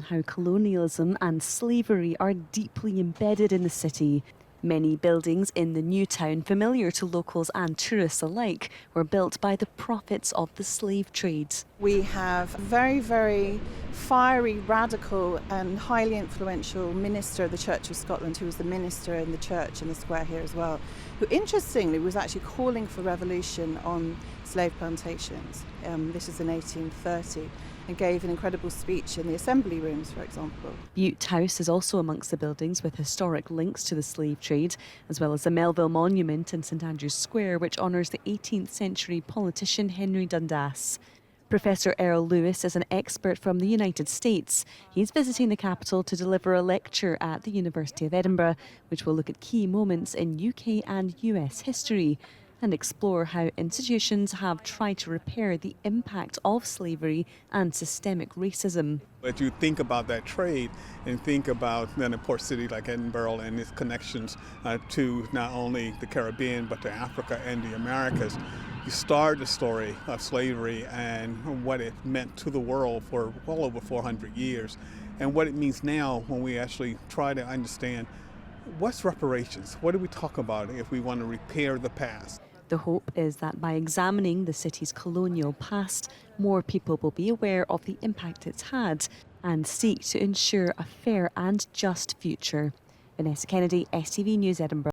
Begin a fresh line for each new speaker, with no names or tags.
How colonialism and slavery are deeply embedded in the city. Many buildings in the new town, familiar to locals and tourists alike, were built by the profits of the slave trade.
We have a very, very fiery, radical and highly influential minister of the Church of Scotland, who was the minister in the church in the square here as well, who interestingly was actually calling for revolution on slave plantations. This is in 1830, and gave an incredible speech in the assembly rooms, for example.
Bute House is also amongst the buildings with historic links to the slave trade, as well as the Melville Monument in St Andrew's Square, which honours the 18th century politician Henry Dundas. Professor Earl Lewis is an expert from the United States. He's visiting the capital to deliver a lecture at the University of Edinburgh, which will look at key moments in UK and US history and explore how institutions have tried to repair the impact of slavery and systemic racism.
But you think about that trade and think about then a port city like Edinburgh and its connections to not only the Caribbean but to Africa and the Americas. You start the story of slavery and what it meant to the world for well over 400 years and what it means now when we actually try to understand what's reparations. What do we talk about if we want to repair the past?
The hope is that by examining the city's colonial past, more people will be aware of the impact it's had and seek to ensure a fair and just future. Vanessa Kennedy, STV News, Edinburgh.